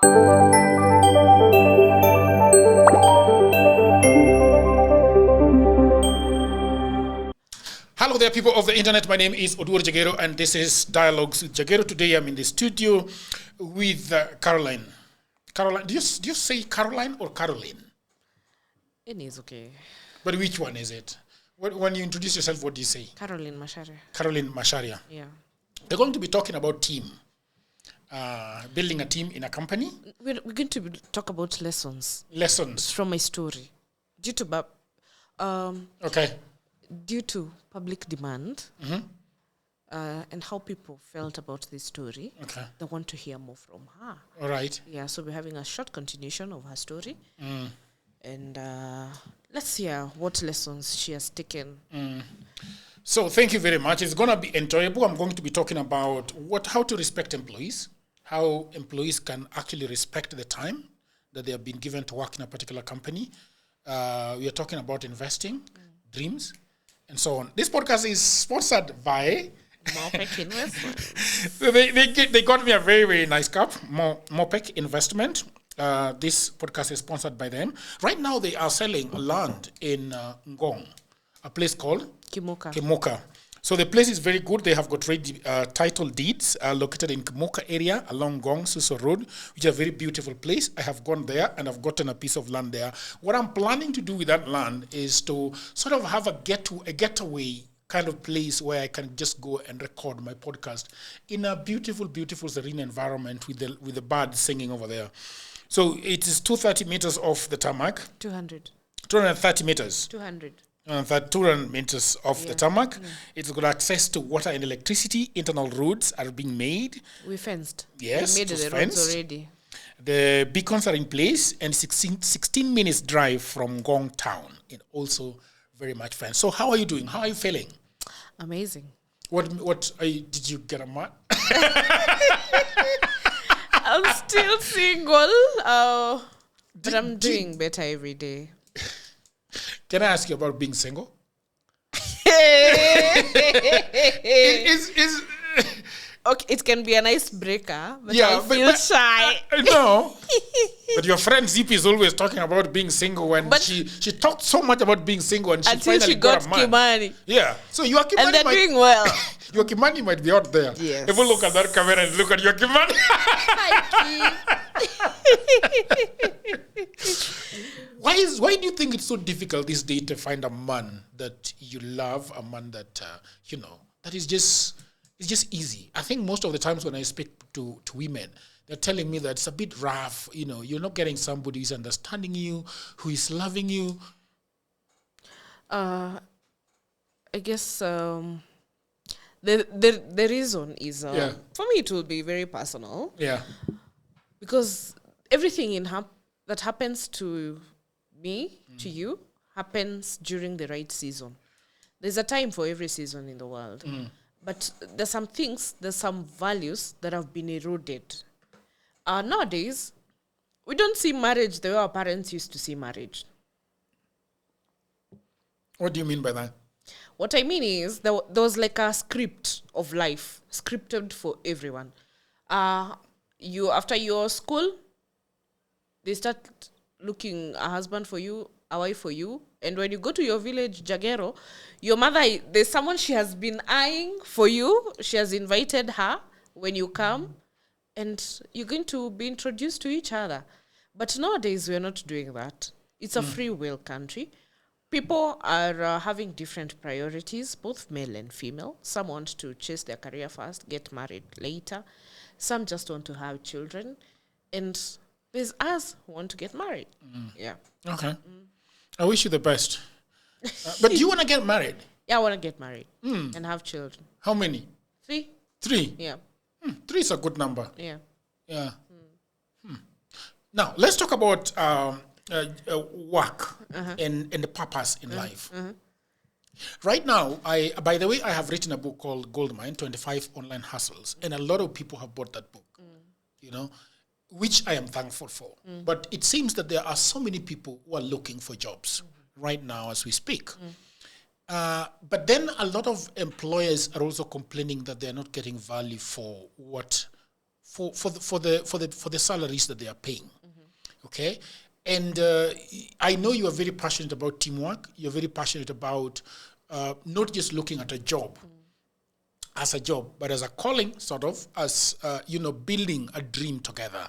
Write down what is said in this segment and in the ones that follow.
Hello there, people of the internet. My name is Oduor Jagero, and this is Dialogues with Jagero. Today, I'm in the studio with Caroline. Caroline, do you say Caroline or Caroline? It is okay. But which one is it? When you introduce yourself, what do you say? Caroline Macharia. Caroline Macharia. Yeah. We're going to be talking about team. Building a team in a company. We're going to talk about lessons. Lessons. From my story. Due to public demand and how people felt about this story, they want to hear more from her. All right. Yeah, so we're having a short continuation of her story. And let's hear what lessons she has taken. So thank you very much. It's going to be enjoyable. I'm going to be talking about how to respect employees, how employees can actually respect the time that they have been given to work in a particular company. We are talking about investing, dreams, and so on. This podcast is sponsored by Mopec Investment. They got me a very, very nice cup, Mopec Investment. This podcast is sponsored by them. Right now, they are selling land in Ngong, a place called Kimoka. So the place is very good. They have got title deeds located in Kimoka area along Ngong Suso Road, which is a very beautiful place. I have gone there and I've gotten a piece of land there. What I'm planning to do with that land is to sort of have a getaway kind of place where I can just go and record my podcast in a beautiful, beautiful serene environment with the birds singing over there. So it is 230 meters off the tarmac. 230 meters. 200 meters off the tarmac. It's got access to water and electricity. Internal roads are being made. We fenced. Yes, we made the roads already. The beacons are in place, and 16 minutes drive from Ngong town. And also very much fenced. So how are you doing? How are you feeling? Amazing. Did you get a man? I'm still single, but I'm doing better every day. Can I ask you about being single? Okay, it can be an icebreaker, but I feel shy. No. But your friend Zippy is always talking about being single when she talked so much about being single and until finally she got a man. Kimani. Yeah. So your Kimani and they're doing well. Your Kimani might be out there. Yes. If we look at that camera and look at your Kimani. Why do you think it's so difficult this day to find a man that you love, a man that that is just easy? I think most of the times when I speak to women, they're telling me that it's a bit rough. You're not getting somebody who's understanding you, who is loving you. I guess the reason is for me it will be very personal. Yeah. Because everything that happens to me, to you, happens during the right season. There's a time for every season in the world. But there's some things, there's some values that have been eroded. Nowadays, we don't see marriage the way our parents used to see marriage. What do you mean by that? What I mean is there was like a script of life, scripted for everyone. After your school, they start looking a husband for you, a wife for you. And when you go to your village, Jagero, your mother, there's someone she has been eyeing for you. She has invited her when you come. And you're going to be introduced to each other. But nowadays, we're not doing that. It's a free will country. People are having different priorities, both male and female. Some want to chase their career first, get married later. Some just want to have children. And there's us who want to get married. Yeah. Okay. I wish you the best. But do you want to get married? Yeah, I want to get married and have children. How many? 3. 3? Yeah. 3 is a good number. Yeah. Yeah. Now, let's talk about work and the purpose in life. Right now, by the way, I have written a book called Goldmine, 25 Online Hustles, and a lot of people have bought that book, which I am thankful for. But it seems that there are so many people who are looking for jobs right now as we speak. But then a lot of employers are also complaining that they're not getting value for for the salaries that they are paying. Okay, and I know you are very passionate about teamwork. You're very passionate about not just looking at a job as a job, but as a calling, sort of, as building a dream together.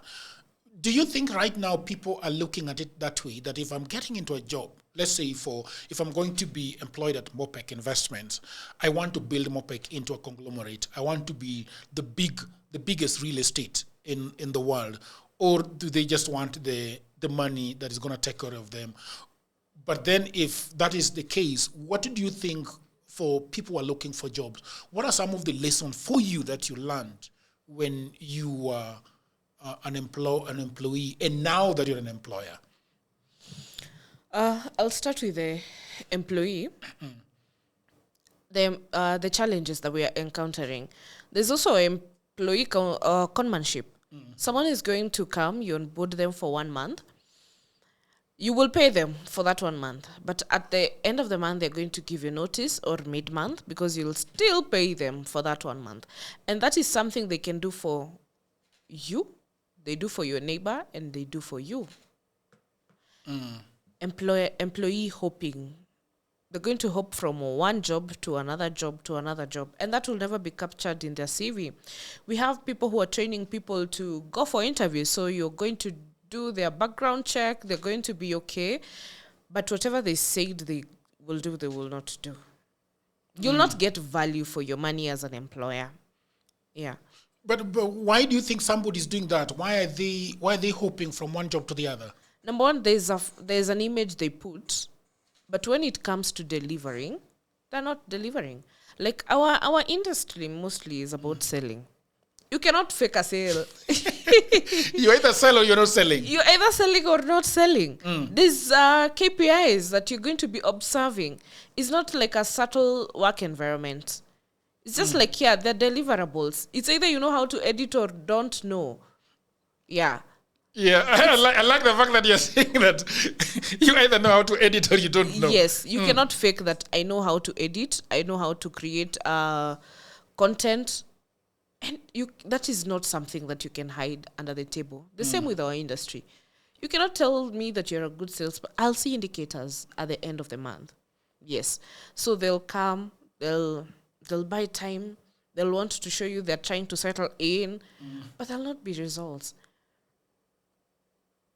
Do you think right now people are looking at it that way, that if I'm getting into a job, let's say if I'm going to be employed at Mopec Investments, I want to build Mopec into a conglomerate. I want to be the biggest real estate in the world. Or do they just want the money that is going to take care of them? But then if that is the case, what do you think for people who are looking for jobs? What are some of the lessons for you that you learned when you were an employee, and now that you're an employer? I'll start with the employee. The challenges that we are encountering. There's also employee conmanship. Someone is going to come, you onboard them for 1 month. You will pay them for that 1 month. But at the end of the month, they're going to give you notice, or mid-month, because you'll still pay them for that 1 month. And that is something they can do for you, they do for your neighbor, and they do for you. Employee hopping. They're going to hop from one job to another job to another job, and that will never be captured in their CV. We have people who are training people to go for interviews, so you're going to do their background check, they're going to be okay, but whatever they said they will do, they will not do. You'll not get value for your money as an employer. Yeah. But why do you think somebody's doing that? Why are they hopping from one job to the other? Number one, there's an image they put, but when it comes to delivering, they're not delivering. Like our industry mostly is about selling. You cannot fake a sale. You either sell or you're not selling. You're either selling or not selling. These KPIs that you're going to be observing is not like a subtle work environment. It's just like, they're deliverables. It's either you know how to edit or don't know. Yeah. Yeah, I like the fact that you're saying that you either know how to edit or you don't know. Yes, you cannot fake that I know how to edit, I know how to create content, and that is not something that you can hide under the table. The same with our industry. You cannot tell me that you're a good salesperson. I'll see indicators at the end of the month. Yes. So they'll come, they'll buy time, they'll want to show you they're trying to settle in, but there'll not be results.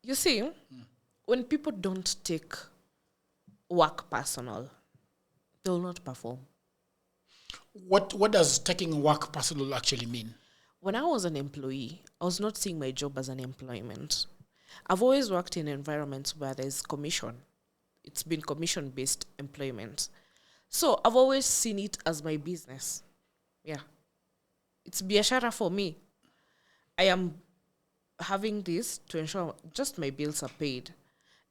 You see, when people don't take work personal, they will not perform. What does taking work personal actually mean? When I was an employee, I was not seeing my job as an employment. I've always worked in environments where there's commission. It's been commission-based employment. So I've always seen it as my business. Yeah. It's biashara for me. I am having this to ensure just my bills are paid.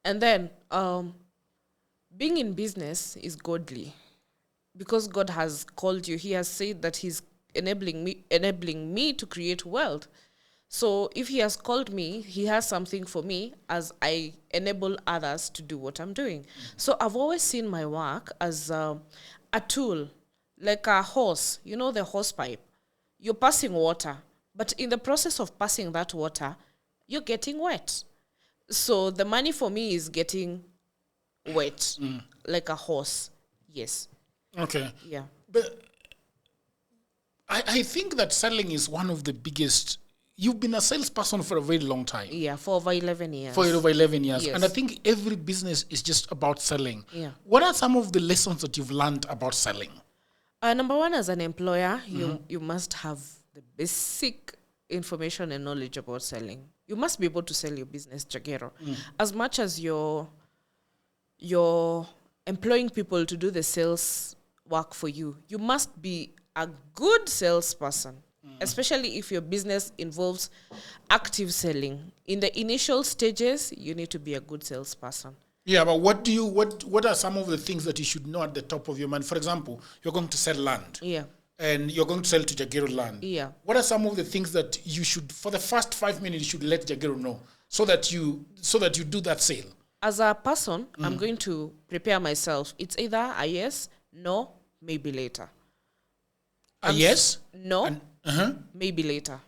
And then being in business is godly. Because God has called you, he has said that he's enabling me to create wealth. So if he has called me, he has something for me as I enable others to do what I'm doing. So I've always seen my work as a tool, like a hose, the hose pipe. You're passing water, but in the process of passing that water, you're getting wet. So the money for me is getting wet, like a hose. Yes. Okay. Yeah. But I think that selling is one of the biggest. You've been a salesperson for a very long time. Yeah, for over 11 years. For over 11 years. Yes. And I think every business is just about selling. Yeah. What are some of the lessons that you've learned about selling? Number one, as an employer, you must have the basic information and knowledge about selling. You must be able to sell your business, Jagero. As much as you're employing people to do the sales work for you, you must be a good salesperson, especially if your business involves active selling. In the initial stages, you need to be a good salesperson. Yeah, but what are some of the things that you should know at the top of your mind? For example, you're going to sell land. Yeah. And you're going to sell to Jagero land. Yeah. What are some of the things that you should, for the first 5 minutes, you should let Jagero know so that you do that sale? As a person, I'm going to prepare myself. It's either a yes, no, maybe later. A yes? No, maybe later.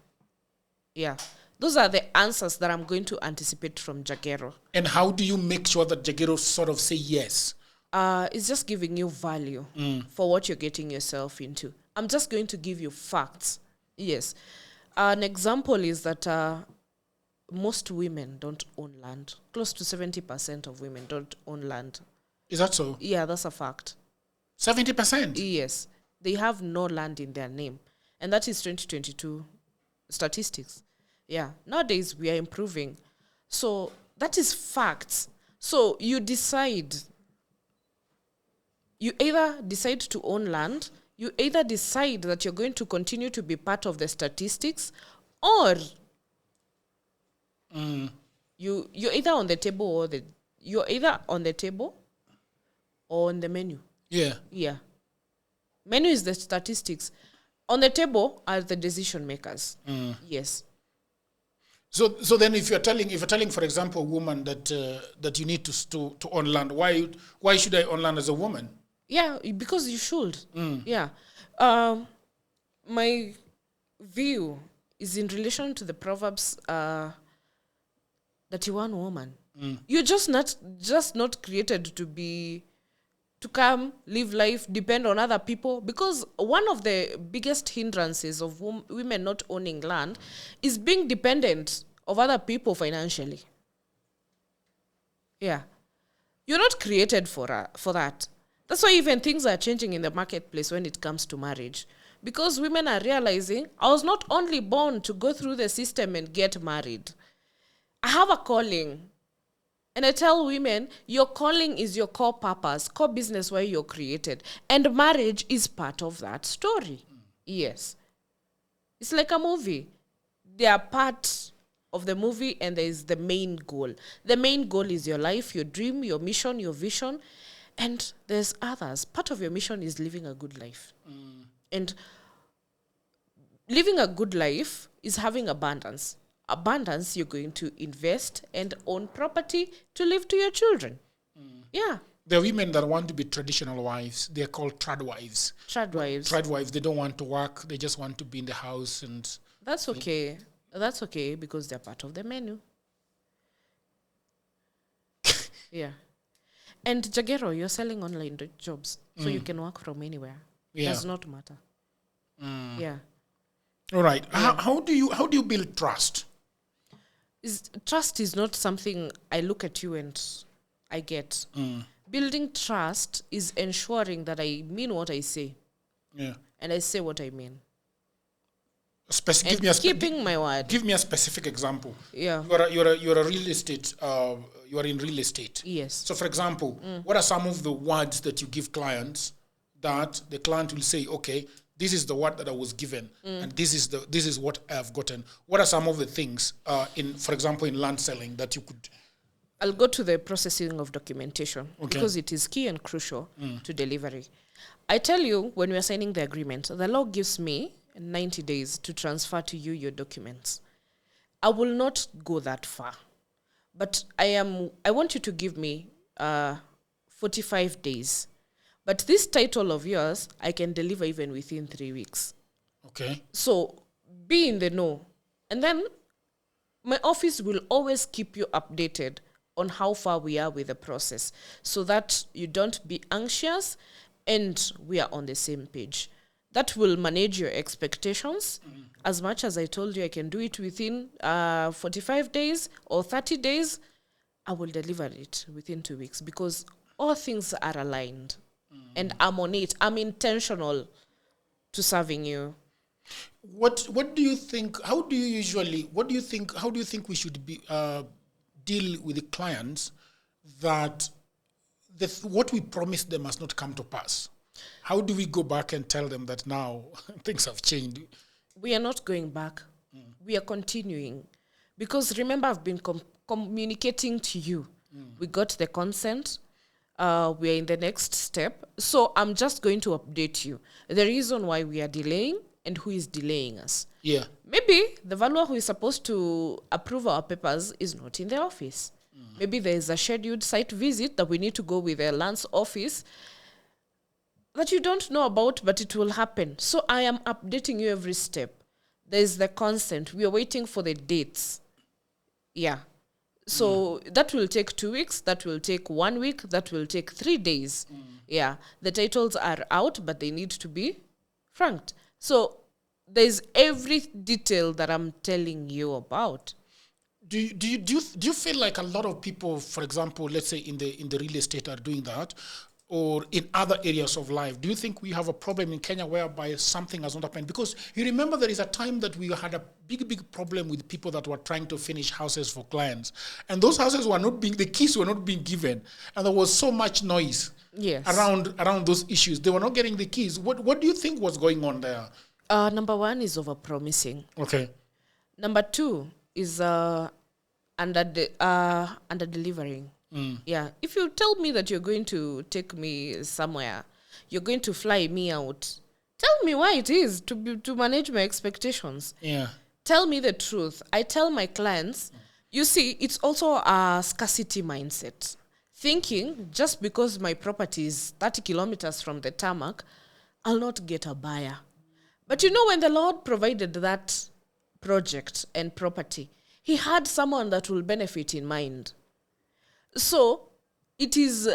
Yeah. Those are the answers that I'm going to anticipate from Jagero. And how do you make sure that Jagero sort of say yes? It's just giving you value for what you're getting yourself into. I'm just going to give you facts. Yes. An example is that most women don't own land. Close to 70% of women don't own land. Is that so? Yeah, that's a fact. 70%? Yes. They have no land in their name. And that is 2022 statistics. Yeah. Nowadays, we are improving. So that is facts. So you decide. You either decide to own land, you either decide that you're going to continue to be part of the statistics, or you're either on the table or on the menu. Yeah. Yeah. Menu is the statistics. On the table are the decision makers. Yes. So then, if you're telling, for example, a woman that you need to own land, why should I own land as a woman? Yeah, because you should. Yeah. My view is in relation to the Proverbs that you are woman. You're just not created to come, live life, depend on other people. Because one of the biggest hindrances of women not owning land is being dependent of other people financially. Yeah. You're not created for that. That's why even things are changing in the marketplace when it comes to marriage. Because women are realizing, I was not only born to go through the system and get married. I have a calling. And I tell women, your calling is your core purpose, core business where you're created. And marriage is part of that story. Yes. It's like a movie. They are part of the movie, and there is the main goal. The main goal is your life, your dream, your mission, your vision. And there's others. Part of your mission is living a good life. And living a good life is having abundance. Abundance, you're going to invest and own property to live to your children. Yeah. There are women that want to be traditional wives. They're called trad wives. Trad wives. Trad wives, they don't want to work. They just want to be in the house. And that's okay. That's okay because they're part of the menu. Yeah. And Jagero, you're selling online jobs, so you can work from anywhere. Yeah. Does not matter. Yeah. All right. Yeah. How do you build trust? Trust is not something I look at you and I get. Building trust is ensuring that I mean what I say. Yeah. And I say what I mean. Keeping my word. Give me a specific example. Yeah. You're a real estate. You are in real estate. Yes. So, for example, what are some of the words that you give clients that the client will say, okay, this is the word that I was given, and this is what I have gotten. What are some of the things for example, in land selling that you could? I'll go to the processing of documentation because it is key and crucial to delivery. I tell you, when we are signing the agreement, the law gives me 90 days to transfer to you your documents. I will not go that far, but I want you to give me 45 days. But this title of yours, I can deliver even within 3 weeks. Okay. So be in the know. And then my office will always keep you updated on how far we are with the process so that you don't be anxious and we are on the same page. That will manage your expectations. As much as I told you I can do it within 45 days or 30 days, I will deliver it within 2 weeks because all things are aligned. And I'm on it. I'm intentional to serving you. What do you think? How do you think we should be deal with the clients that what we promised them has not come to pass? How do we go back and tell them that now things have changed? We are not going back. We are continuing. Because remember, I've been communicating to you. We got the consent. We are in the next step. So I'm just going to update you. The reason why we are delaying and who is delaying us. Yeah. Maybe the valuer who is supposed to approve our papers is not in the office. Maybe there is a scheduled site visit that we need to go with the land's office that you don't know about, but it will happen. So I am updating you every step. There's the consent. We are waiting for the dates. Yeah. So that will take 2 weeks. That will take 1 week. That will take 3 days. Yeah. The titles are out, but they need to be franked. So there's every detail that I'm telling you about. Do you feel like a lot of people, for example, let's say in the real estate, are doing that, or in other areas of life? Do you think we have a problem in Kenya whereby something has not happened? Because you remember there is a time that we had a big problem with people that were trying to finish houses for clients, and those houses were not being, the keys were not being given, and there was so much noise around those issues. They were not getting the keys. What do you think was going on there? Number one is over-promising. Okay. Number two is under-delivering. Yeah. If you tell me that you're going to take me somewhere, you're going to fly me out, tell me why it is to manage my expectations. Yeah. Tell me the truth. I tell my clients, you see, it's also a scarcity mindset. Thinking just because my property is 30 kilometers from the tarmac, I'll not get a buyer. But you know, when the Lord provided that project and property, he had someone that will benefit in mind. So it is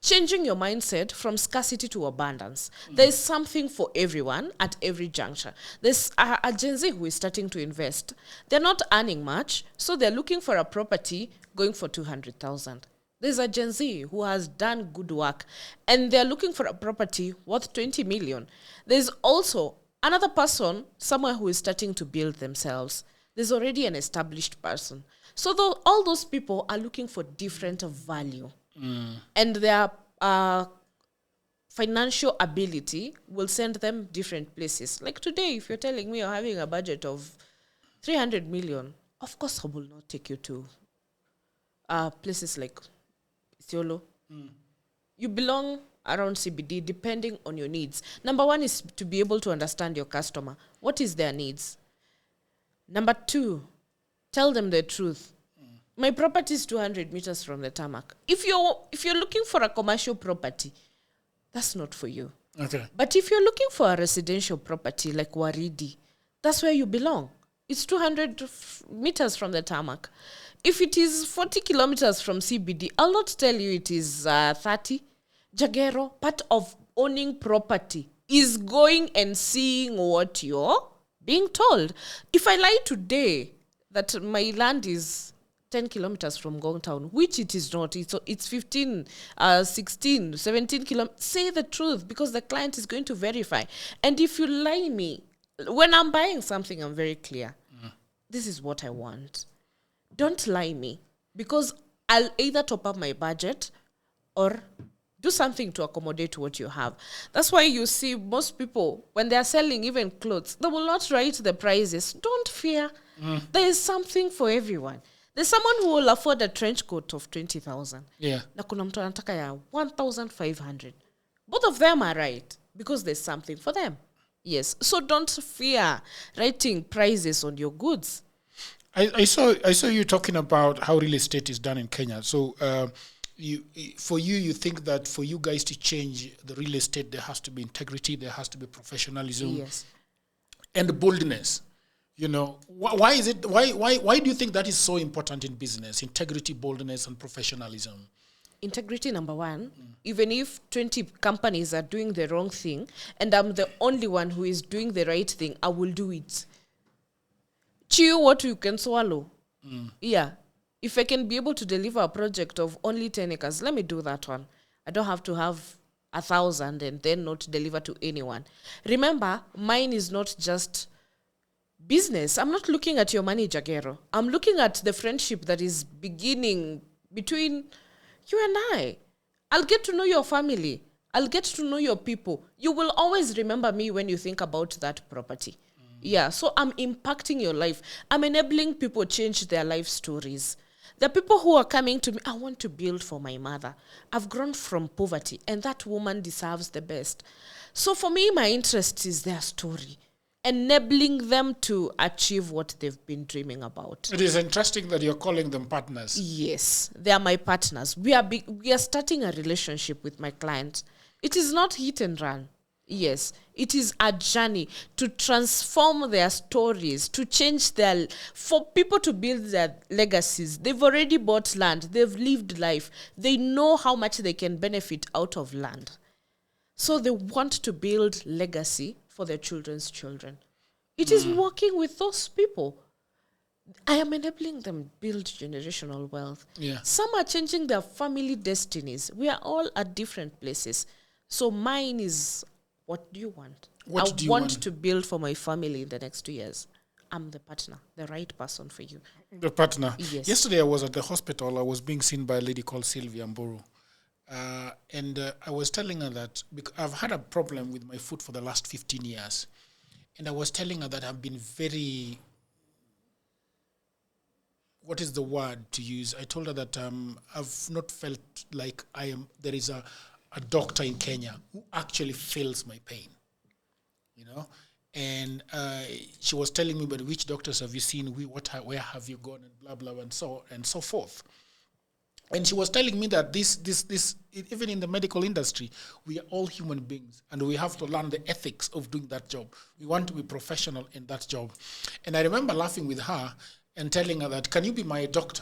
changing your mindset from scarcity to abundance. There's something for everyone at every juncture. There's a Gen Z who is starting to invest. They're not earning much, so they're looking for a property going for 200,000. There's a Gen Z who has done good work, and they're looking for a property worth 20 million. There's also another person, someone who is starting to build themselves. There's already an established person. So all those people are looking for different value. And their financial ability will send them different places. Like today, if you're telling me you're having a budget of 300 million, of course I will not take you to places like Isiolo. You belong around CBD depending on your needs. Number one is to be able to understand your customer. What is their needs? Number two, tell them the truth. My property is 200 meters from the tarmac. If you're looking for a commercial property, that's not for you. Okay. But if you're looking for a residential property like Waridi, that's where you belong. It's 200 meters from the tarmac. If it is 40 kilometers from CBD, I'll not tell you it is 30. Jagero, part of owning property is going and seeing what you're being told. If I lie today that my land is 10 kilometers from Ngong Town, which it is not, it's 15, 16, 17 kilometers, say the truth, because the client is going to verify. And if you lie me, when I'm buying something, I'm very clear. This is what I want. Don't lie me, because I'll either top up my budget or do something to accommodate what you have. That's why you see most people, when they are selling even clothes, they will not write the prices. Don't fear. There is something for everyone. There's someone who will afford a trench coat of 20,000. Yeah. Na kuna mtu anataka ya 1,500. Both of them are right, because there's something for them. Yes. So don't fear writing prices on your goods. I saw you talking about how real estate is done in Kenya. So you think that for you guys to change the real estate, there has to be integrity, there has to be professionalism, Yes, and boldness. You know, why is it? Why do you think that is so important in business? Integrity, boldness, and professionalism. Integrity, number one. Even if 20 companies are doing the wrong thing and I'm the only one who is doing the right thing, I will do it. Chew what you can swallow. Yeah. If I can be able to deliver a project of only 10 acres, let me do that one. I don't have to have 1,000 and then not deliver to anyone. Remember, mine is not just business. I'm not looking at your money, Jagero. I'm looking at the friendship that is beginning between you and I. I'll get to know your family. I'll get to know your people. You will always remember me when you think about that property. Yeah, so I'm impacting your life. I'm enabling people change their life stories. The people who are coming to me, I want to build for my mother. I've grown from poverty, and that woman deserves the best. So for me, my interest is their story, enabling them to achieve what they've been dreaming about. It is interesting that you're calling them partners. Yes, they are my partners. We are starting a relationship with my client. It is not hit and run. Yes, it is a journey to transform their stories, to change for people to build their legacies. They've already bought land, they've lived life, they know how much they can benefit out of land. So they want to build legacy for their children's children. It is working with those people. I am enabling them build generational wealth. Yeah. Some are changing their family destinies. We are all at different places. So mine is, what do you want? What I do you want want? to build for my family in the next 2 years. I'm the partner, the right person for you. The partner. Yes. Yesterday I was at the hospital. I was being seen by a lady called Sylvia Mburu. And I was telling her that I've had a problem with my foot for the last 15 years. And I was telling her that I've been very, what is the word to use? I told her that I've not felt like there is a doctor in Kenya who actually feels my pain, you know? And she was telling me, but which doctors have you seen? Where have you gone? And blah, blah, and so forth. And she was telling me that this, even in the medical industry, we are all human beings and we have to learn the ethics of doing that job. We want to be professional in that job. And I remember laughing with her and telling her that, can you be my doctor?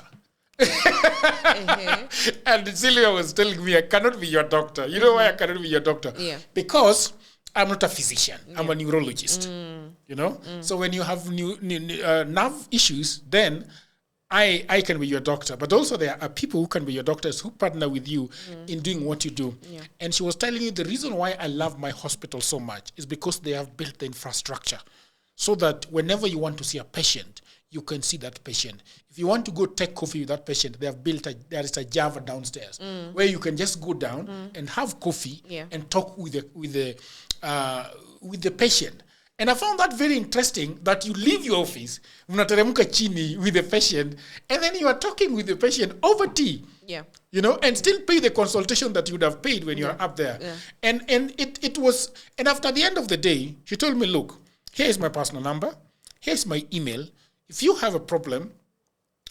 And Celia was telling me, I cannot be your doctor. You know why I cannot be your doctor? Yeah. Because I'm not a physician. I'm a neurologist. You know? So when you have nerve issues, then I can be your doctor, but also there are people who can be your doctors who partner with you in doing what you do. Yeah. And she was telling you the reason why I love my hospital so much is because they have built the infrastructure so that whenever you want to see a patient, you can see that patient. If you want to go take coffee with that patient, they have built there is a Java downstairs where you can just go down and have coffee and talk with the patient. And I found that very interesting that you leave your office, unateremka chini with the patient, and then you are talking with the patient over tea. Yeah. You know, and still pay the consultation that you would have paid when you are up there. Yeah. And it was, and after the end of the day, she told me, look, here's my personal number, here's my email. If you have a problem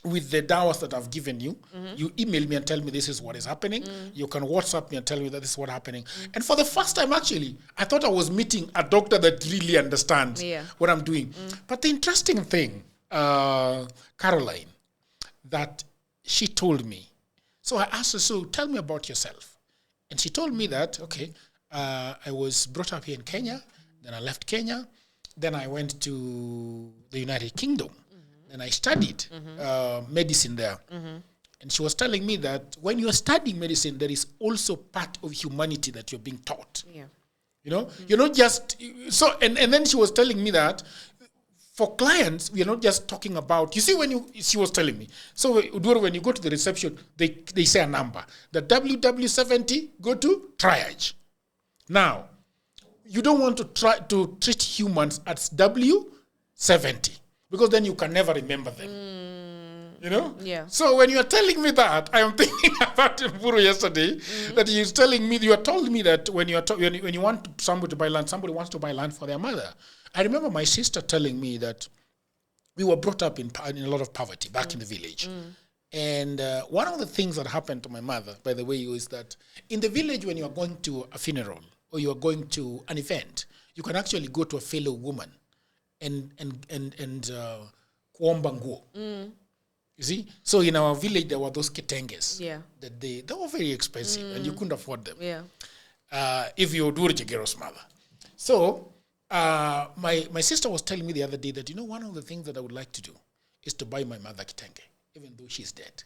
with the dawas that I've given you, you email me and tell me this is what is happening. You can WhatsApp me and tell me that this is what's happening. And for the first time, actually, I thought I was meeting a doctor that really understands what I'm doing. But the interesting thing, Caroline, that she told me, so I asked her, so tell me about yourself. And she told me that, okay, I was brought up here in Kenya, then I left Kenya, then I went to the United Kingdom. And I studied medicine there. And she was telling me that when you are studying medicine, there is also part of humanity that you're being taught. Yeah. You know, you're not just, so, and then she was telling me that for clients, we are not just talking about, you see, she was telling me, so Oduor, when you go to the reception, they say a number. The WW70, go to triage. Now, you don't want to try to treat humans at W70. Because then you can never remember them. You know? Yeah. So when you are telling me that, I am thinking about Mburu yesterday, that you told me that when you want somebody to buy land, somebody wants to buy land for their mother. I remember my sister telling me that we were brought up in a lot of poverty back in the village. And one of the things that happened to my mother, by the way, is that in the village, when you are going to a funeral or you are going to an event, you can actually go to a fellow woman and kuomba nguo. You see? So in our village, there were those ketenges. Yeah. That they were very expensive and you couldn't afford them. Yeah. If you Oduor Jagero's mother. So my sister was telling me the other day that, you know, one of the things that I would like to do is to buy my mother kitenge, even though she's dead.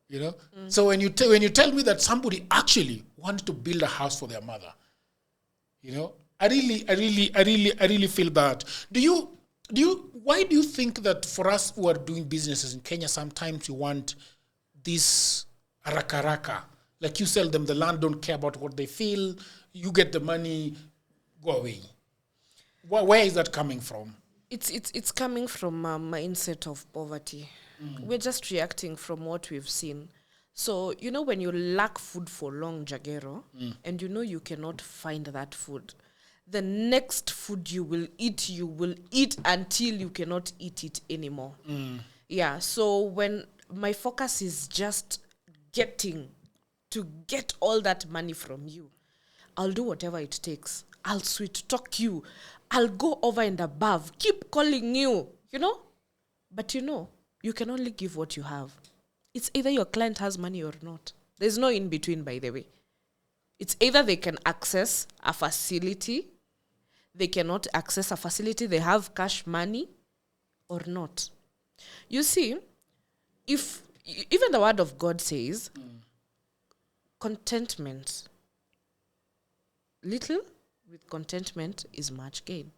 You know? So when you tell me that somebody actually wants to build a house for their mother, you know, I really feel that. Why do you think that for us who are doing businesses in Kenya, sometimes you want this haraka? Like you sell them the land, don't care about what they feel, you get the money, go away. Where is that coming from? It's coming from a mindset of poverty. We're just reacting from what we've seen. So, you know, when you lack food for long, Jagero, and you know you cannot find that food, the next food you will eat until you cannot eat it anymore. Yeah, so when my focus is just get all that money from you, I'll do whatever it takes. I'll sweet talk you. I'll go over and above. Keep calling you, But you can only give what you have. It's either your client has money or not. There's no in between, by the way. It's either they can access a facility, they cannot access a facility, they have cash money or not. You see, if even the word of God says, contentment, little with contentment is much gain.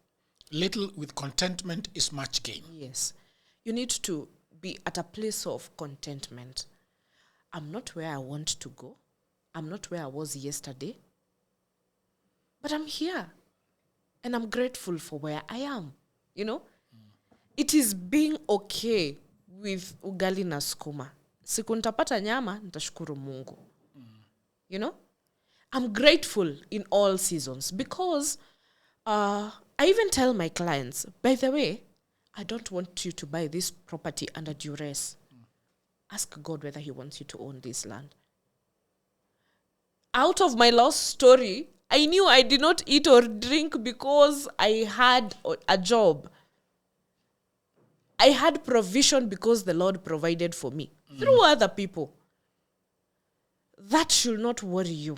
Little with contentment is much gain. Yes. You need to be at a place of contentment. I'm not where I want to go. I'm not where I was yesterday. But I'm here. And I'm grateful for where I am. It is being okay with ugali na skuma. Siku nitapata nyama, nitashukuru Mungu. I'm grateful in all seasons because I even tell my clients, by the way, I don't want you to buy this property under duress. Ask God whether he wants you to own this land. Out of my lost story, I knew I did not eat or drink because I had a job. I had provision because the Lord provided for me through other people. That should not worry you.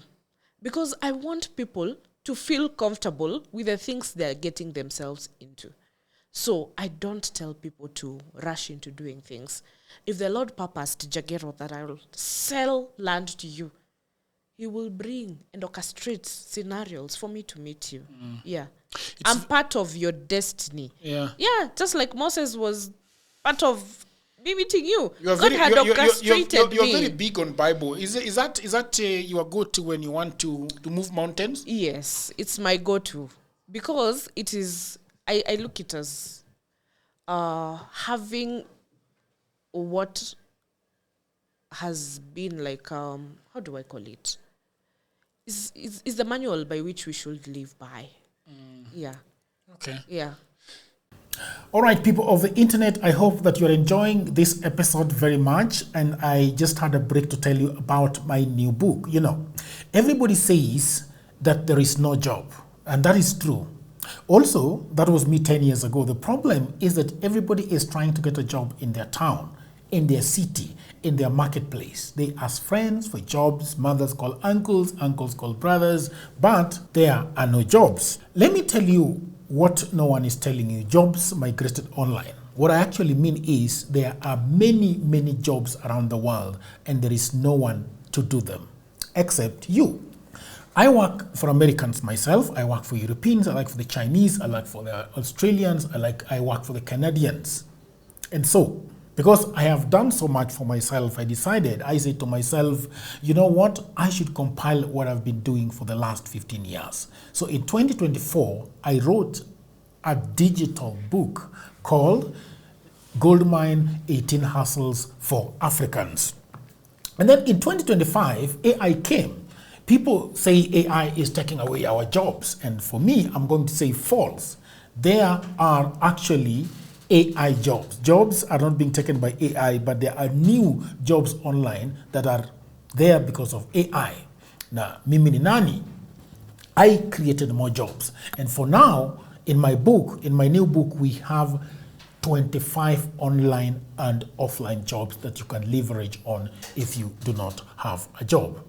Because I want people to feel comfortable with the things they're getting themselves into. So I don't tell people to rush into doing things. If the Lord purposed, Jagero, that I will sell land to you, he will bring and orchestrate scenarios for me to meet you. Yeah. I'm part of your destiny. Yeah. Yeah, just like Moses was part of me meeting you. God had orchestrated me. You're very big on Bible. Is that your go-to when you want to move mountains? Yes, it's my go-to because it is. I look it as having what has been like. How do I call it? Is the manual by which we should live by. Yeah. Okay. Yeah. All right, people of the internet, I hope that you're enjoying this episode very much. And I just had a break to tell you about my new book. Everybody says that there is no job, and that is true. Also, that was me 10 years ago. The problem is that everybody is trying to get a job in their town, in their city, in their marketplace. They ask friends for jobs, mothers call uncles, uncles call brothers, but there are no jobs. Let me tell you what no one is telling you. Jobs migrated online. What I actually mean is there are many, many jobs around the world and there is no one to do them except you. I work for Americans myself. I work for Europeans. I work for the Chinese. I work for the Australians. I work for the Canadians. And so, because I have done so much for myself, I said to myself, you know what? I should compile what I've been doing for the last 15 years. So in 2024, I wrote a digital book called Goldmine 18 Hustles for Africans. And then in 2025, AI came. People say AI is taking away our jobs. And for me, I'm going to say false. There are actually AI jobs. Jobs are not being taken by AI, but there are new jobs online that are there because of AI. Now, mimi ni nani? I created more jobs. And for now, in my new book, we have 25 online and offline jobs that you can leverage on if you do not have a job.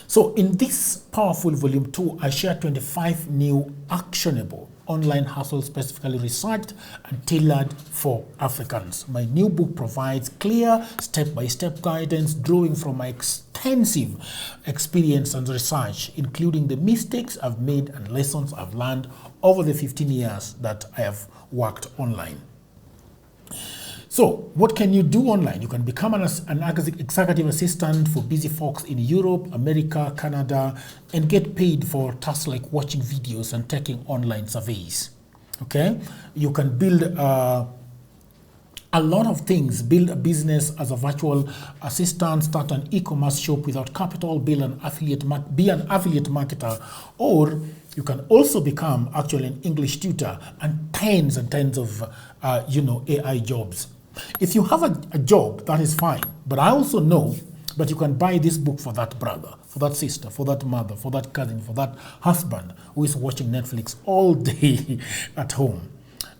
So in this powerful volume 2, I share 25 new actionable online hustles specifically researched and tailored for Africans. My new book provides clear step-by-step guidance drawing from my extensive experience and research, including the mistakes I've made and lessons I've learned over the 15 years that I have worked online. So what can you do online? You can become an executive assistant for busy folks in Europe, America, Canada, and get paid for tasks like watching videos and taking online surveys. Okay? You can build a lot of things. Build a business as a virtual assistant, start an e-commerce shop without capital, be an affiliate marketer, or you can also become actually an English tutor and tens of AI jobs. If you have a job, that is fine. But I also know But you can buy this book for that brother, for that sister, for that mother, for that cousin, for that husband who is watching Netflix all day at home.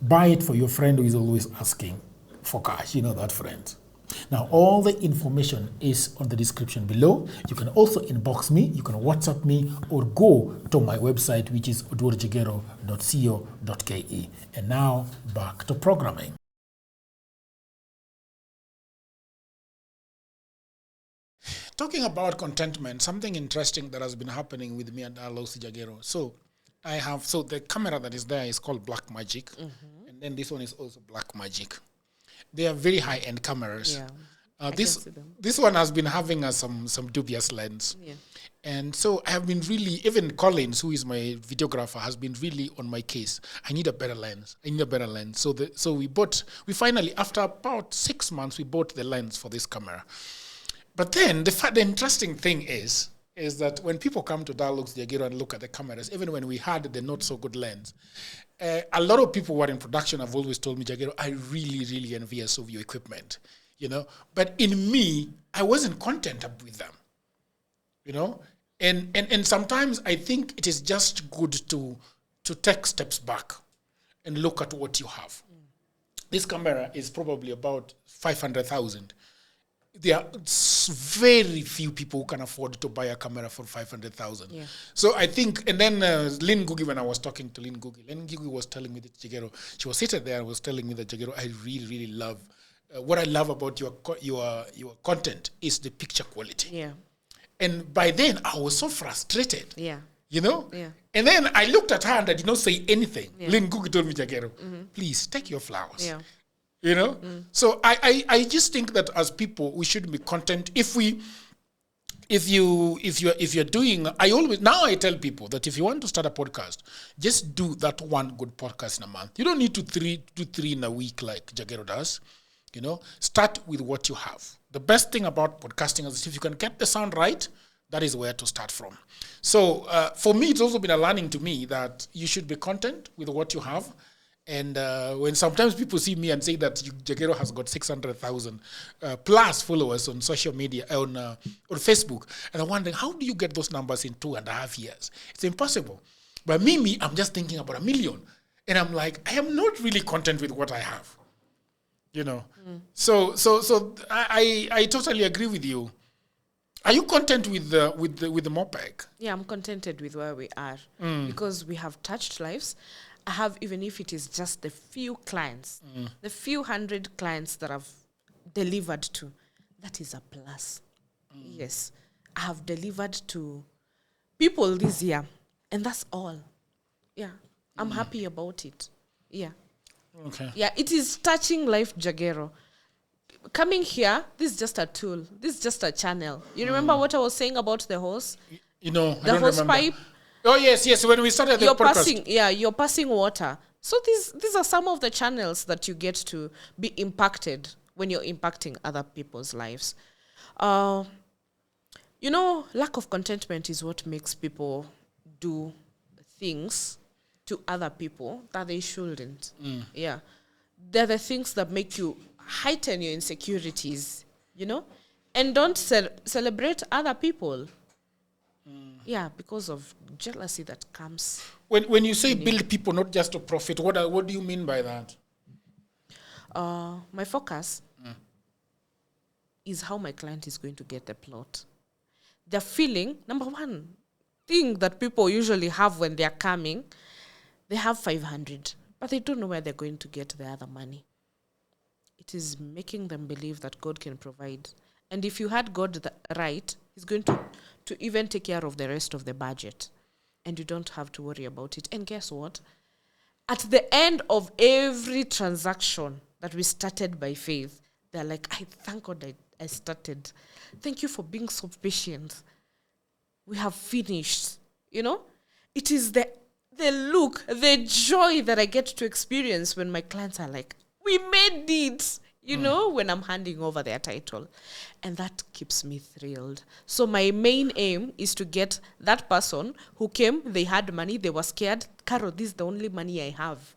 Buy it for your friend who is always asking for cash. You know that friend. Now, all the information is on the description below. You can also inbox me, you can WhatsApp me, or go to my website, which is oduorjagero.co.ke. And now, back to programming. Talking about contentment, something interesting that has been happening with me and Alosi Jagero. So the camera that is there is called Black Magic, and then this one is also Black Magic. They are very high-end cameras. Yeah. This one has been having some dubious lens. Yeah. And so I have been really, even Collins, who is my videographer, has been really on my case. I need a better lens. So we finally, after about 6 months, we bought the lens for this camera. But then the interesting thing is that when people come to Dialogues Jagero and look at the cameras, even when we had the not so good lens, a lot of people who are in production have always told me, Jagero, I really, really envious of your equipment, you know. But in me, I wasn't content with them, you know. And sometimes I think it is just good to take steps back and look at what you have. This camera is probably about 500,000. There are very few people who can afford to buy a camera for 500,000. Yeah. So I think, and then Lynn Gugi, when I was talking to Lynn Gugi was telling me that Jagero, she was seated there and was telling me that Jagero, I really, really love, what I love about your content is the picture quality. Yeah. And by then I was so frustrated. Yeah. You know? Yeah. And then I looked at her and I did not say anything. Yeah. Lynn Gugi told me, Jagero, please take your flowers. Yeah. You know? So I just think that as people, we should be content. If you're doing, I tell people that if you want to start a podcast, just do that one good podcast in a month. You don't need to do three in a week like Jagero does. You know, start with what you have. The best thing about podcasting is if you can get the sound right, that is where to start from. So for me, it's also been a learning to me that you should be content with what you have. And when sometimes people see me and say that Jagero has got 600,000 plus followers on social media, on Facebook, and I'm wondering, how do you get those numbers in 2.5 years? It's impossible. But me, I'm just thinking about 1 million. And I'm like, I am not really content with what I have. You know? So I totally agree with you. Are you content with the MOPEC? Yeah, I'm contented with where we are because we have touched lives. I have, even if it is just the few clients, the few hundred clients that I've delivered to, that is a plus. Yes, I have delivered to people this year, and that's all. Yeah, I'm happy about it. Yeah. Okay. Yeah, it is touching life, Jagero. Coming here, this is just a tool. This is just a channel. You remember what I was saying about the hose? You know, The hose pipe? Oh, yes. When we started the podcast. You're passing water. So these are some of the channels that you get to be impacted when you're impacting other people's lives. Lack of contentment is what makes people do things to other people that they shouldn't. Yeah. They're the things that make you heighten your insecurities, you know, and don't celebrate other people. Yeah, because of jealousy that comes. When you say build people not just to profit, what do you mean by that? My focus is how my client is going to get the plot. They're feeling, number one thing that people usually have when they're coming, they have 500, but they don't know where they're going to get the other money. It is making them believe that God can provide. And if you had God right, he's going to even take care of the rest of the budget. And you don't have to worry about it. And guess what? At the end of every transaction that we started by faith, they're like, I thank God I started. Thank you for being so patient. We have finished. You know? It is the look, the joy that I get to experience when my clients are like, we made it, you know, when I'm handing over their title. And that keeps me thrilled. So my main aim is to get that person who came, they had money, they were scared. Carol, this is the only money I have.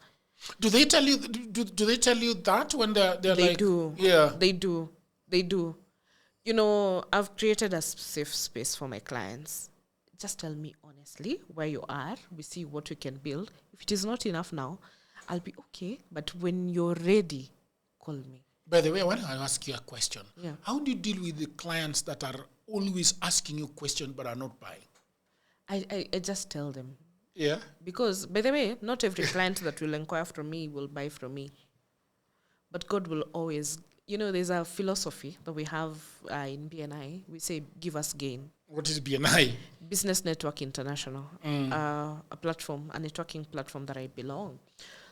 Do they tell you? Do they tell you that when they're They like? do. Yeah. They do. You know, I've created a safe space for my clients. Just tell me honestly where you are. We see what we can build. If it is not enough now, I'll be okay. But when you're ready, call me. By the way, I want to ask you a question. Yeah. How do you deal with the clients that are always asking you questions but are not buying? I just tell them. Yeah. Because, by the way, not every client that will inquire from me will buy from me. But God will always, there's a philosophy that we have in BNI. We say, give us gain. What is BNI? Business Network International, a platform, a networking platform that I belong.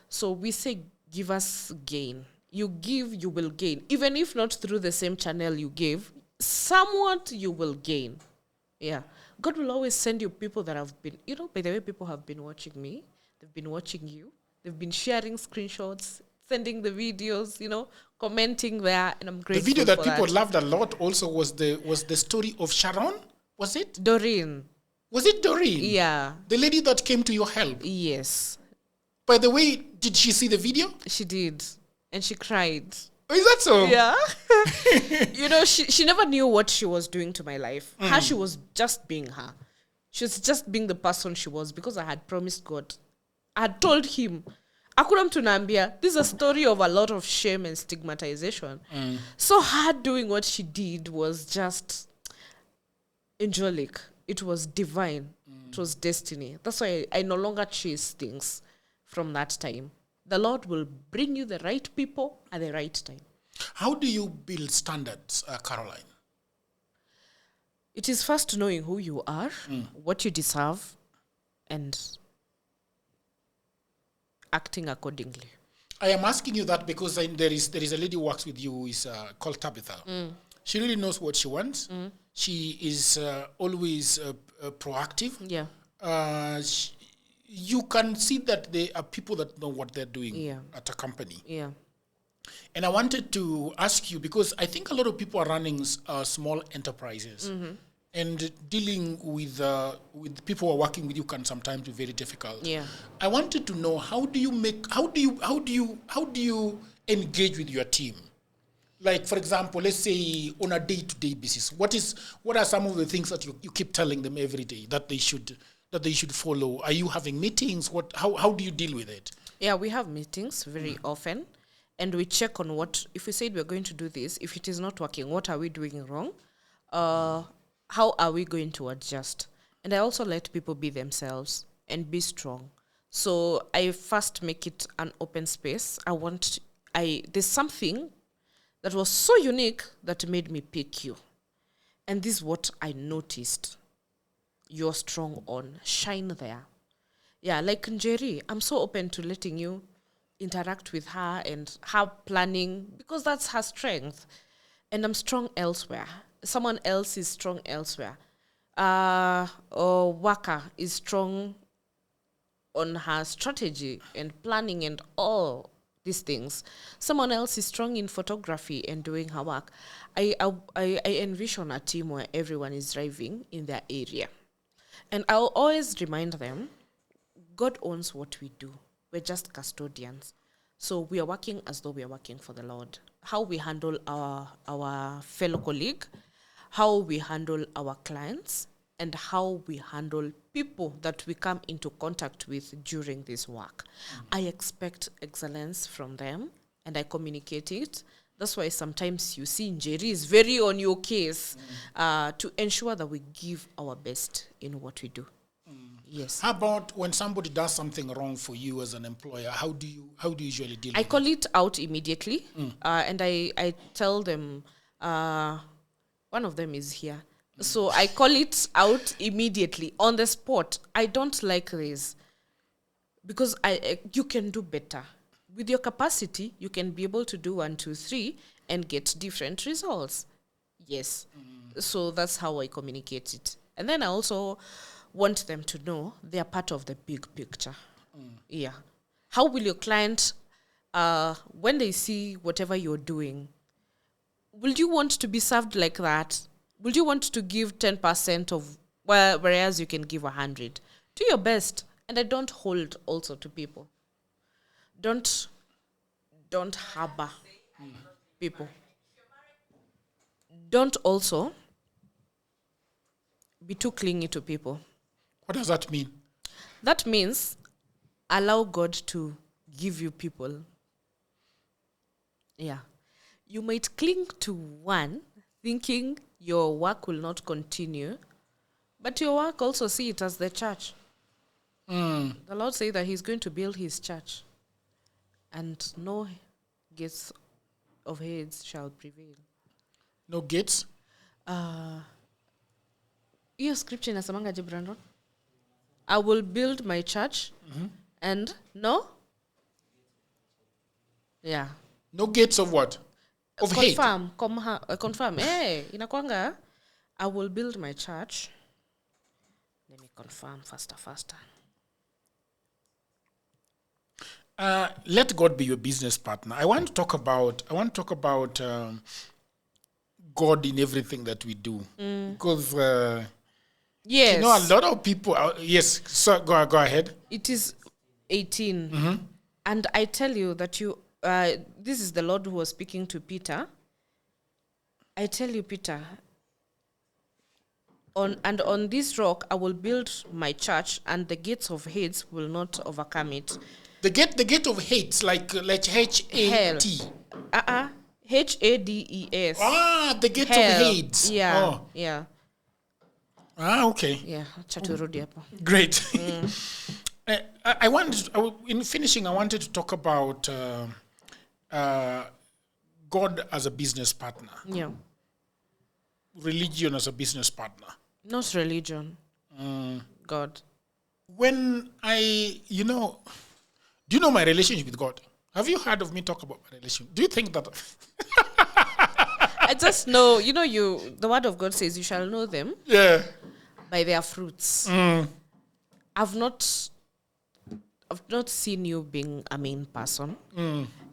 So we say, give us gain. You give, you will gain. Even if not through the same channel you gave, somewhat you will gain. Yeah. God will always send you people that have been, by the way, people have been watching me. They've been watching you. They've been sharing screenshots, sending the videos, commenting there, and I'm grateful. The video that for people that. loved a lot also was the story of Sharon. Was it? Doreen. Was it Doreen? Yeah. The lady that came to your help. Yes. By the way, did she see the video? She did. And she cried. Oh, is that so? Yeah. She never knew what she was doing to my life. Her, she was just being her. She was just being the person she was because I had promised God. I had told him, Akuram Tunambia, this is a story of a lot of shame and stigmatization. So her doing what she did was just angelic. It was divine. It was destiny. That's why I no longer chase things from that time. The Lord will bring you the right people at the right time. How do you build standards, Caroline? It is first knowing who you are, what you deserve, and acting accordingly. I am asking you that because there is a lady who works with you who is called Tabitha. She really knows what she wants. She is always proactive. Yeah. You can see that there are people that know what they're doing at a company. Yeah. And I wanted to ask you, because I think a lot of people are running small enterprises, and dealing with people who are working with you can sometimes be very difficult. Yeah. I wanted to know, how do you engage with your team? Like, for example, let's say on a day-to-day basis, what are some of the things that you keep telling them every day that they should follow? Are you having meetings? How do you deal with it? Yeah, we have meetings very often, and we check on if we said we're going to do this, if it is not working, what are we doing wrong? How are we going to adjust? And I also let people be themselves and be strong. So I first make it an open space. There's something that was so unique that made me pick you. And this is what I noticed. You're strong on. Shine there. Yeah, like Njeri, I'm so open to letting you interact with her and her planning because that's her strength. And I'm strong elsewhere. Someone else is strong elsewhere. Waka is strong on her strategy and planning and all these things. Someone else is strong in photography and doing her work. I envision a team where everyone is driving in their area. And I'll always remind them, God owns what we do. We're just custodians. So we are working as though we are working for the Lord. How we handle our fellow colleague, how we handle our clients, and how we handle people that we come into contact with during this work. I expect excellence from them, and I communicate it. That's why sometimes you see Njeri is very on your case to ensure that we give our best in what we do. Yes. How about when somebody does something wrong for you as an employer? How do you usually deal with it? I call it out immediately, and I tell them, one of them is here. So I call it out immediately, on the spot. I don't like this because you can do better. With your capacity, you can be able to do 1, 2, 3 and get different results. Yes. So that's how I communicate it. And then I also want them to know they are part of the big picture. Yeah. How will your client, when they see whatever you're doing, will you want to be served like that? Will you want to give 10% of, whereas you can give 100? Do your best. And I don't hold also to people. Don't harbor people. don't also be too clingy to people. What does that mean? That means allow God to give you people. Yeah. You might cling to one thinking your work will not continue, but your work also see it as the church. The Lord says that he's going to build his church and no gates of Hades shall prevail. No gates? Hiyo scripture inasemanga je, Brandon? I will build my church and no? Yeah. No gates of what? Of hate? Confirm. Hey, inakwanga, I will build my church. Let me confirm faster. Let God be your business partner. I want to talk about God in everything that we do, because Yes. you know a lot of people. Yes, so go ahead. It is 18, and I tell you that you. This is the Lord who was speaking to Peter. I tell you, Peter. On this rock I will build my church, and the gates of Hades will not overcome it. The gate of hate, like H-A-T. Hades. The gate of Hades. Yeah. Oh. Yeah. Okay. Yeah. Chaturudi hapo. Great. In finishing, I wanted to talk about God as a business partner. Yeah. Religion as a business partner. Not religion. God. When do you know my relationship with God? Have you heard of me talk about my relationship? Do you think that? I just know, the word of God says you shall know them by their fruits. I've not seen you being a mean person.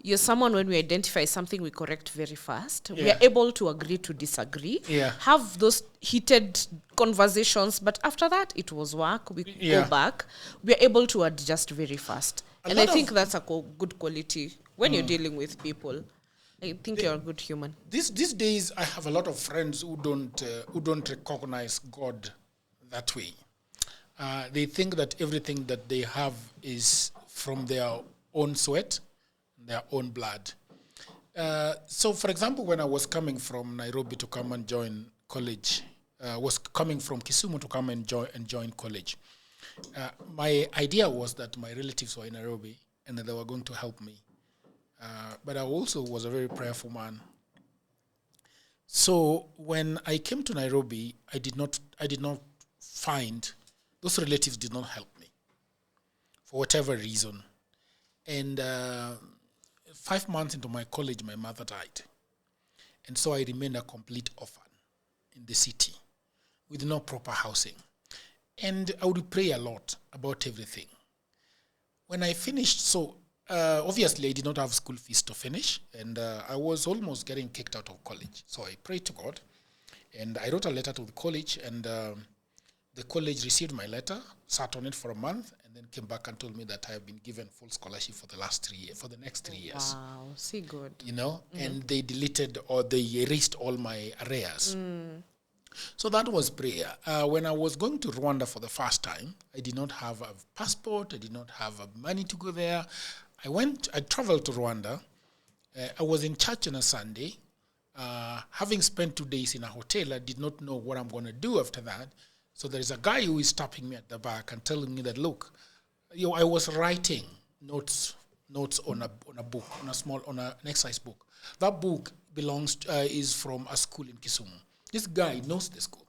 You're someone, when we identify something, we correct very fast. We are able to agree to disagree. Have those heated conversations, but after that, it was work. We go back. We are able to adjust very fast. And I think that's a good quality when you're dealing with people. I think you're a good human. These days, I have a lot of friends who don't recognize God that way. They think that everything that they have is from their own sweat, their own blood. So, for example, when I was coming from Nairobi to come and join college, was coming from Kisumu to come and join college, my idea was that my relatives were in Nairobi and that they were going to help me. But I also was a very prayerful man. So when I came to Nairobi, I did not find, those relatives did not help me for whatever reason. And 5 months into my college, my mother died. And so I remained a complete orphan in the city with no proper housing. And I would pray a lot about everything. When I finished, obviously I did not have school fees to finish, and I was almost getting kicked out of college. So I prayed to God, and I wrote a letter to the college, and the college received my letter, sat on it for a month, and then came back and told me that I have been given full scholarship for the next 3 years. Wow, see good. And they deleted or they erased all my arrears. So that was prayer. When I was going to Rwanda for the first time, I did not have a passport. I did not have money to go there. I traveled to Rwanda. I was in church on a Sunday. Having spent 2 days in a hotel, I did not know what I'm going to do after that. So there is a guy who is tapping me at the back and telling me that, look, I was writing notes on a book, on an exercise book. That book is from a school in Kisumu. This guy knows the school,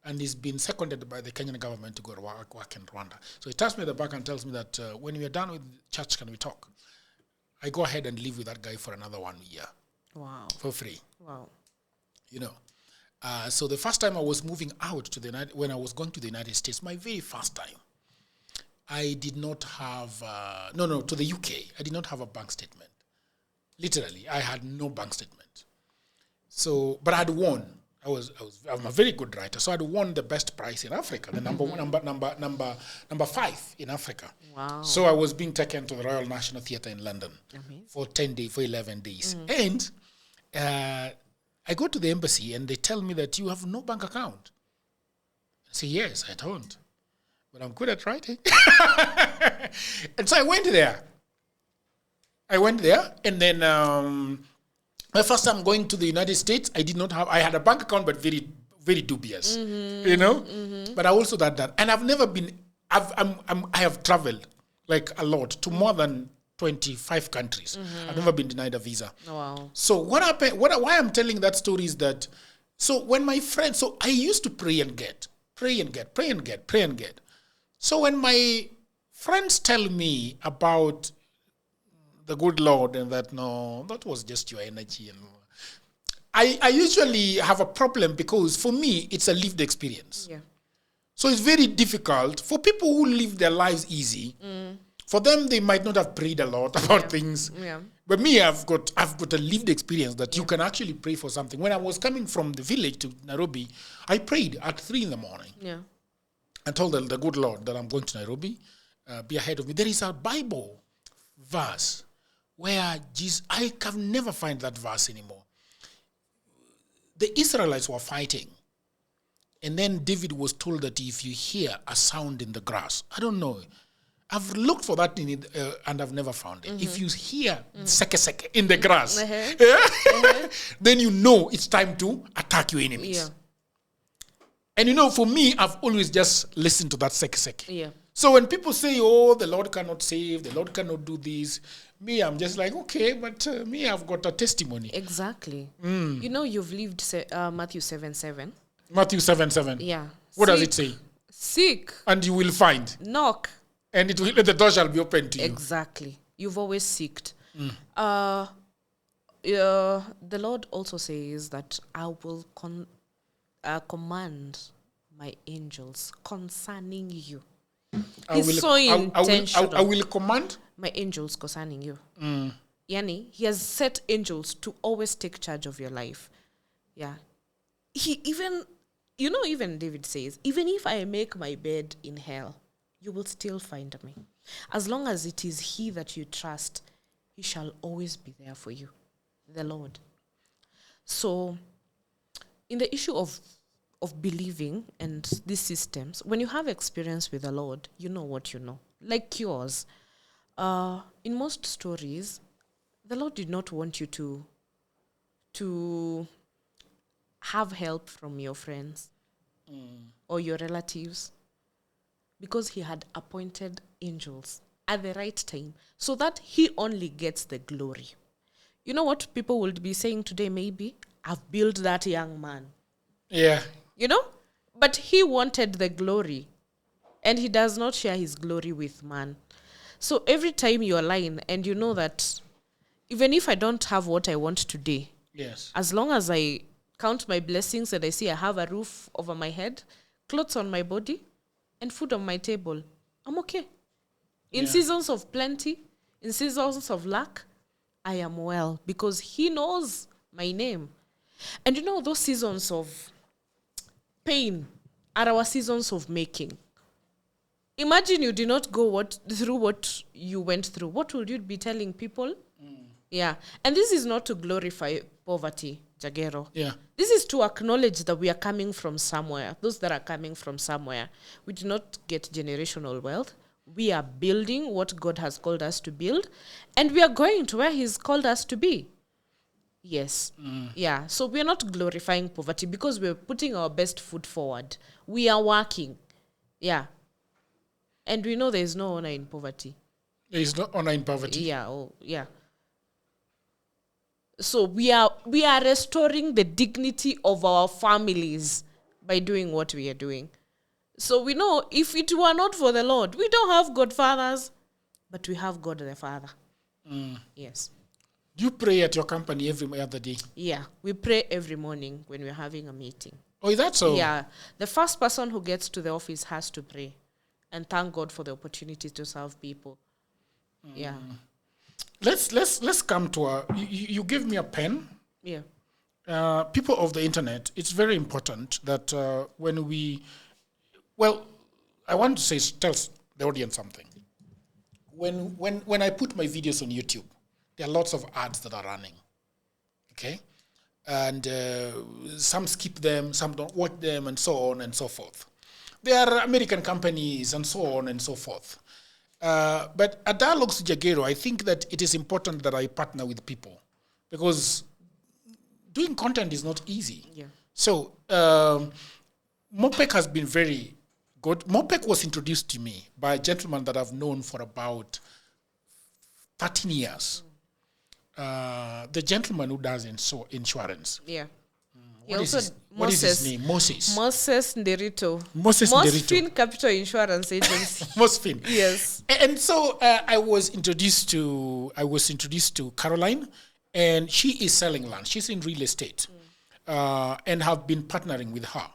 and he's been seconded by the Kenyan government to go work in Rwanda. So he taps me at the back and tells me that when we are done with church, can we talk? I go ahead and live with that guy for another 1 year. Wow. For free. Wow. So the first time I was moving out when I was going to the United States, my very first time, I did not have, to the UK, I did not have a bank statement. Literally, I had no bank statement. So, but I had won. I'm a very good writer, so I'd won the best prize in Africa, the number 5 in Africa. Wow. So I was being taken to the Royal National Theatre in London for 11 days. And I go to the embassy and they tell me that you have no bank account. I say, yes, I don't. But I'm good at writing. And so I went there. And then my first time going to the United States, I had a bank account, but very, very dubious, you know? But I also did that. And I've never been, I have traveled like a lot to more than 25 countries. I've never been denied a visa. Wow. So what happened, why I'm telling that story is that, so when my friends, so I used to pray and get. So when my friends tell me about the good Lord and that, no, that was just your energy. And I usually have a problem because for me, it's a lived experience. Yeah. So it's very difficult for people who live their lives easy. For them, they might not have prayed a lot about things. Yeah. But me, I've got a lived experience that you can actually pray for something. When I was coming from the village to Nairobi, I prayed at 3 a.m. Yeah. I told the good Lord that I'm going to Nairobi, be ahead of me. There is a Bible verse where Jesus, I can never find that verse anymore. The Israelites were fighting. And then David was told that if you hear a sound in the grass, I don't know. I've looked for that in it, and I've never found it. If you hear seke in the grass, then you know it's time to attack your enemies. Yeah. And you know, for me, I've always just listened to that seke. Yeah. So when people say, oh, the Lord cannot save, the Lord cannot do this, me, I'm just like, okay, but me, I've got a testimony. Exactly. You know, you've lived Matthew 7:7. Matthew 7:7. Yeah. What does it say? Seek. And you will find. Knock. And the door shall be open to you. Exactly. You've always seeked. The Lord also says that I will command my angels concerning you. He's so intentional. I will command my angels concerning you. Yani, he has set angels to always take charge of your life. Yeah. Even David says, even if I make my bed in hell, you will still find me. As long as it is he that you trust, he shall always be there for you, the Lord. So, in the issue of believing and these systems, when you have experience with the Lord, you know what you know. Like yours, in most stories, the Lord did not want you to have help from your friends or your relatives, because he had appointed angels at the right time so that he only gets the glory. You know what people would be saying today? Maybe, I've built that young man. Yeah. You know? But he wanted the glory, and he does not share his glory with man. So every time you align and you know that even if I don't have what I want today, yes, as long as I count my blessings and I see I have a roof over my head, clothes on my body, and food on my table, I'm okay. In seasons of plenty, in seasons of lack, I am well because he knows my name. And you know, those seasons of pain are our seasons of making. Imagine you did not go through what you went through. What would you be telling people? Yeah. And this is not to glorify poverty, Jagero. Yeah. This is to acknowledge that we are coming from somewhere. Those that are coming from somewhere. We do not get generational wealth. We are building what God has called us to build. And we are going to where he's called us to be. Yes. Yeah. So we are not glorifying poverty because we're putting our best foot forward. We are working. Yeah. And we know there is no honor in poverty. There is no honor in poverty. Yeah. Oh, yeah. So we are restoring the dignity of our families by doing what we are doing. So we know if it were not for the Lord, we don't have godfathers, but we have God the Father. Yes. Do you pray at your company every other day? Yeah, we pray every morning when we're having a meeting. Oh, is that so? Yeah, the first person who gets to the office has to pray and thank God for the opportunity to serve people. Yeah. Let's come to you give me a pen. Yeah. People of the internet, it's very important that when I want to say, tell the audience something. When I put my videos on YouTube, there are lots of ads that are running. Okay? and some skip them, some don't watch them, and so on and so forth. They are American companies and so on and so forth. But at Dialogues with Jagero, I think that it is important that I partner with people because doing content is not easy. Yeah. So Mopec has been very good. Mopec was introduced to me by a gentleman that I've known for about 13 years. The gentleman who does insurance. Yeah. What is his name? Moses Nderito. Mosfin Capital Insurance Agency. Mosfin. Yes. And so I was introduced to Caroline, and she is selling land. She's in real estate, and have been partnering with her.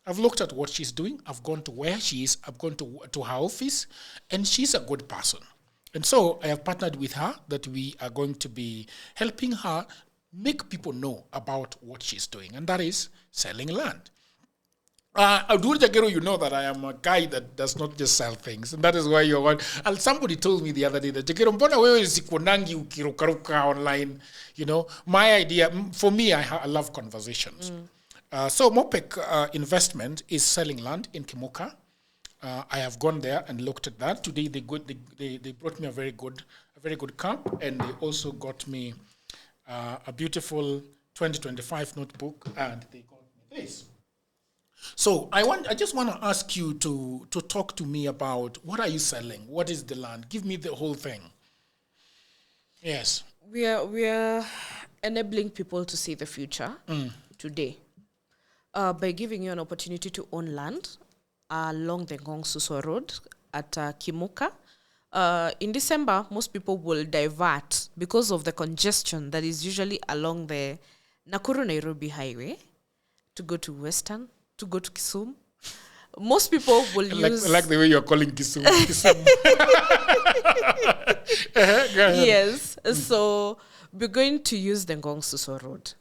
I've looked at what she's doing. I've gone to where she is. I've gone to her office, and she's a good person. And so I have partnered with her that we are going to be helping her make people know about what she's doing, and that is selling land. Oduor Jagero, you know that I am a guy that does not just sell things, and that is why you're one. And somebody told me the other day that Jagero, mbona wewe sikonangi ukirukaruka online? You know, my idea, for me, I love conversations. So Mopec Investment is selling land in Kimuka. I have gone there and looked at that. Today they brought me a very good camp, and they also got me a beautiful 2025 notebook, and they got me this. So I just want to ask you to talk to me about what are you selling? What is the land? Give me the whole thing. Yes. We are enabling people to see the future today by giving you an opportunity to own land along the Ngong Suswa Road at Kimuka. In December, most people will divert because of the congestion that is usually along the Nakuru-Nairobi highway to go to Western, to go to Kisumu. Most people will use... Like the way you're calling Kisumu. Yes. So we're going to use the Ngong Suswa Road.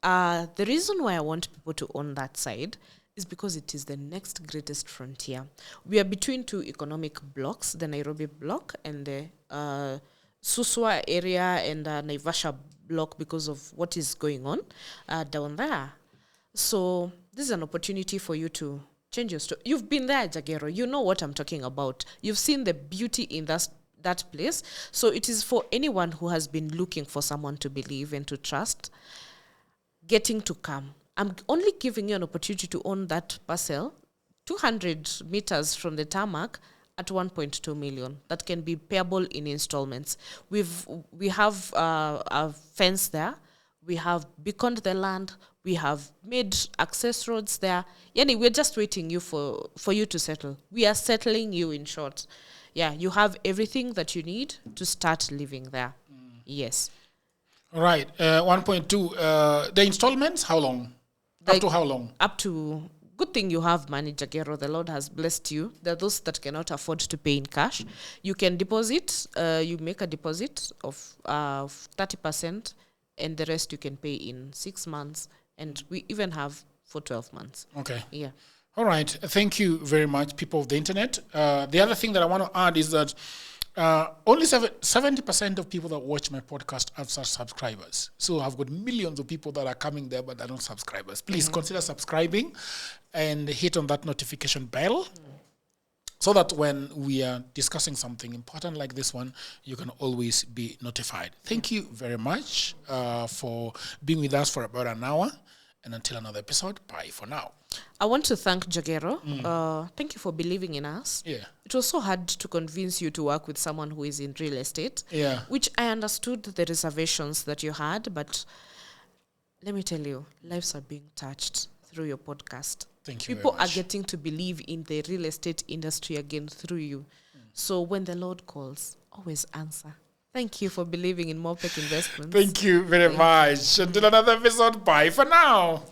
The reason why I want people to own that side is because it is the next greatest frontier. We are between two economic blocks, the Nairobi block and the Suswa area and Naivasha block, because of what is going on down there. So this is an opportunity for you to change your story. You've been there, Jagero. You know what I'm talking about. You've seen the beauty in that place. So it is for anyone who has been looking for someone to believe and to trust, getting to come. I'm only giving you an opportunity to own that parcel 200 meters from the tarmac at 1.2 million. That can be payable in installments. We have a fence there. We have beaconed the land. We have made access roads there. Yani, we're just waiting for you to settle. We are settling you, in short. Yeah, you have everything that you need to start living there. Yes. All right. 1.2. The installments, how long? Up to how long? Up to... Good thing you have money, Jagero. The Lord has blessed you. There are those that cannot afford to pay in cash. You can deposit. You make a deposit of 30%, and the rest you can pay in 6 months. And we even have for 12 months. Okay. Yeah. All right. Thank you very much, people of the internet. The other thing that I want to add is that only 70% of people that watch my podcast are subscribers. So I've got millions of people that are coming there, but they're not subscribers. Please consider subscribing and hit on that notification bell so that when we are discussing something important like this one, you can always be notified. Thank you very much for being with us for about an hour. And until another episode, bye for now. I want to thank Jagero. Thank you for believing in us. Yeah. It was so hard to convince you to work with someone who is in real estate. Yeah. Which I understood the reservations that you had, but let me tell you, lives are being touched through your podcast. Thank you. People are getting to believe in the real estate industry again through you. So when the Lord calls, always answer. Thank you for believing in Mopec Investments. Thank you very much. Until another episode, bye for now.